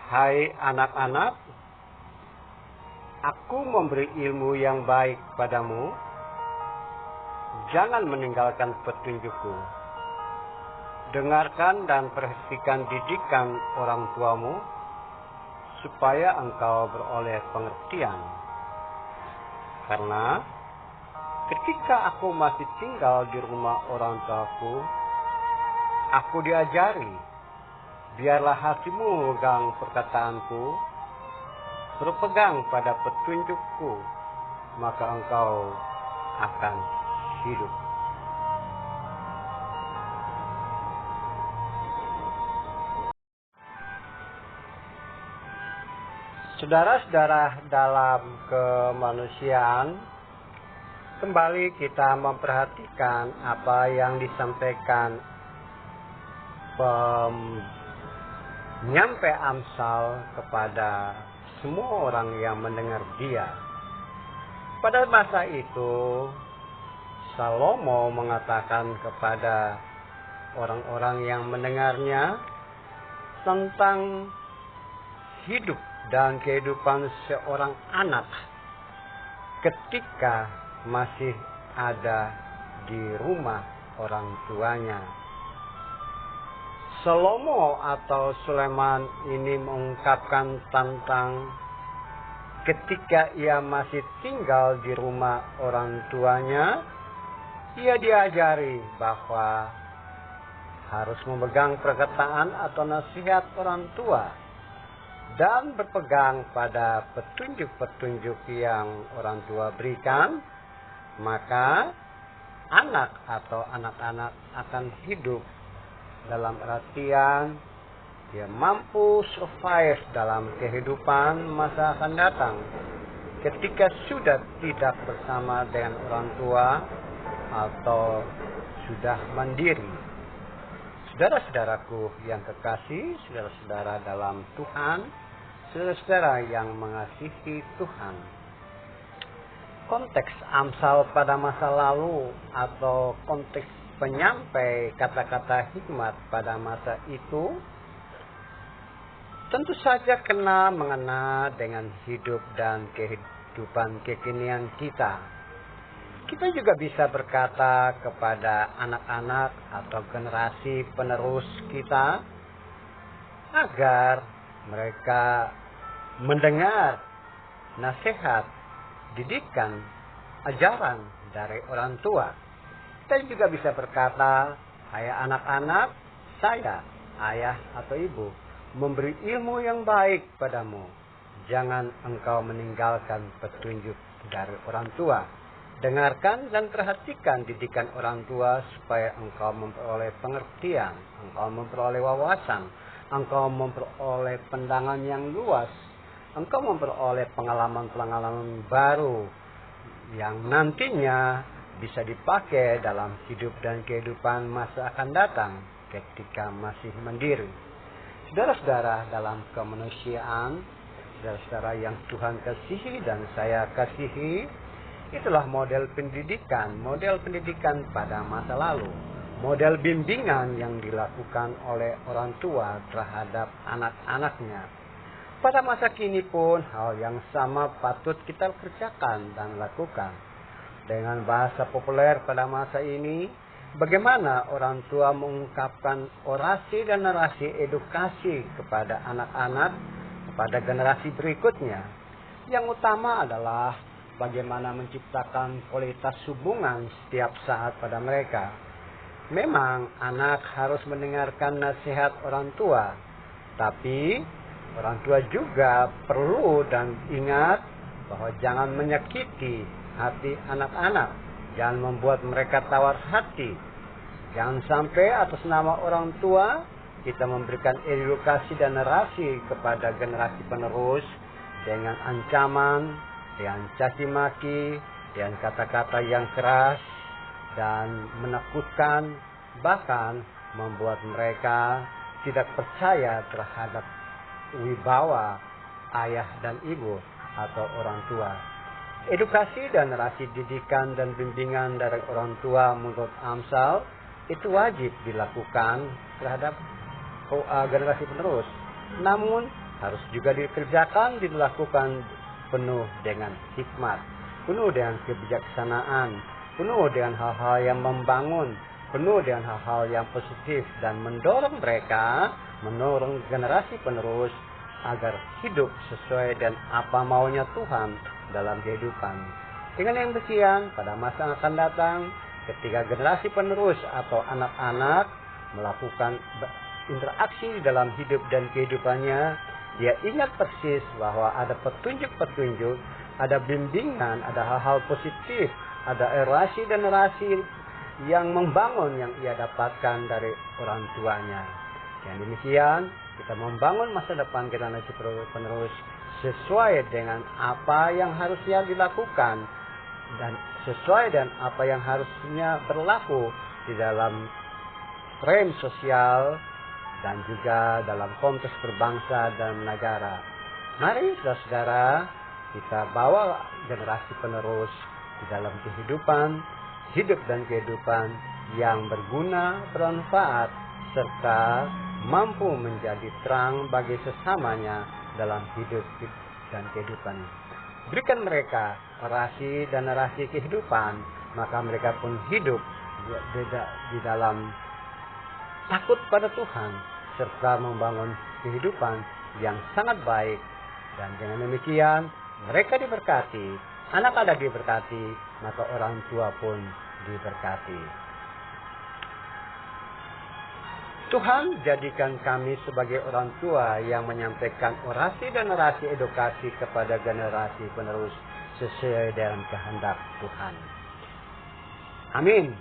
Hai anak-anak, aku memberi ilmu yang baik padamu. Jangan meninggalkan petunjukku. Dengarkan dan perhatikan didikan orang tuamu, supaya engkau beroleh pengertian. Karena ketika aku masih tinggal di rumah orang tuaku, aku diajari, biarlah hatimu memegang perkataanku, berpegang pada petunjukku, maka engkau akan hidup. Saudara-saudara dalam kemanusiaan, kembali kita memperhatikan apa yang disampaikan penyampai Amsal kepada semua orang yang mendengar dia. Pada masa itu, Salomo mengatakan kepada orang-orang yang mendengarnya tentang hidup dan kehidupan seorang anak ketika masih ada di rumah orang tuanya. Salomo atau Sulaiman ini mengungkapkan tentang ketika ia masih tinggal di rumah orang tuanya, ia diajari bahwa harus memegang perkataan atau nasihat orang tua dan berpegang pada petunjuk-petunjuk yang orang tua berikan, maka anak atau anak-anak akan hidup dalam artian dia mampu survive dalam kehidupan masa akan datang ketika sudah tidak bersama dengan orang tua atau sudah mandiri. Saudara-saudaraku yang kekasih, saudara-saudara dalam Tuhan, saudara-saudara yang mengasihi Tuhan. Konteks Amsal pada masa lalu atau konteks penyampai kata-kata hikmat pada masa itu tentu saja mengena dengan hidup dan kehidupan kekinian kita. Kita juga bisa berkata kepada anak-anak atau generasi penerus kita agar mereka mendengar nasihat, didikan, ajaran dari orang tua. Kita juga bisa berkata, hai anak-anak, saya, ayah atau ibu, memberi ilmu yang baik padamu. Jangan engkau meninggalkan petunjuk dari orang tua. Dengarkan dan perhatikan didikan orang tua supaya engkau memperoleh pengertian, engkau memperoleh wawasan, engkau memperoleh pandangan yang luas, engkau memperoleh pengalaman-pengalaman baru yang nantinya bisa dipakai dalam hidup dan kehidupan masa akan datang ketika masih mandiri. Saudara-saudara dalam kemanusiaan, saudara-saudara yang Tuhan kasihi dan saya kasihi, itulah model pendidikan pada masa lalu. Model bimbingan yang dilakukan oleh orang tua terhadap anak-anaknya. Pada masa kini pun hal yang sama patut kita kerjakan dan lakukan. Dengan bahasa populer pada masa ini, bagaimana orang tua mengungkapkan orasi dan narasi edukasi kepada anak-anak, kepada generasi berikutnya. Yang utama adalah bagaimana menciptakan kualitas hubungan setiap saat pada mereka. Memang anak harus mendengarkan nasihat orang tua, tapi orang tua juga perlu dan ingat bahwa jangan menyakiti hati anak-anak, jangan membuat mereka tawar hati. Jangan sampai atas nama orang tua kita memberikan edukasi dan narasi kepada generasi penerus dengan ancaman, dengan caci maki, dengan kata-kata yang keras dan menakutkan, bahkan membuat mereka tidak percaya terhadap wibawa ayah dan ibu atau orang tua. Edukasi dan narasi didikan dan bimbingan dari orang tua menurut Amsal itu wajib dilakukan terhadap generasi penerus. Namun harus juga dikerjakan, dilakukan penuh dengan hikmat, penuh dengan kebijaksanaan, penuh dengan hal-hal yang membangun, penuh dengan hal-hal yang positif, dan mendorong mereka, mendorong generasi penerus agar hidup sesuai dengan apa maunya Tuhan dalam kehidupan. Dengan yang demikian, pada masa yang akan datang, ketika generasi penerus atau anak-anak melakukan interaksi dalam hidup dan kehidupannya, dia ingat persis bahwa ada petunjuk-petunjuk, ada bimbingan, ada hal-hal positif, ada relasi dan relasi yang membangun yang ia dapatkan dari orang tuanya. Yang demikian, kita membangun masa depan generasi penerus sesuai dengan apa yang harusnya dilakukan dan sesuai dengan apa yang harusnya berlaku di dalam frame sosial dan juga dalam konteks berbangsa dan negara. Mari saudara-saudara, kita bawa generasi penerus di dalam kehidupan, hidup dan kehidupan yang berguna, bermanfaat, serta mampu menjadi terang bagi sesamanya dalam hidup dan kehidupan. Berikan mereka narasi dan narasi kehidupan, maka mereka pun hidup di dalam takut pada Tuhan, serta membangun kehidupan yang sangat baik. Dan dengan demikian, mereka diberkati, anak-anak diberkati, maka orang tua pun diberkati. Tuhan jadikan kami sebagai orang tua yang menyampaikan orasi dan narasi edukasi kepada generasi penerus sesuai dengan kehendak Tuhan. Amin.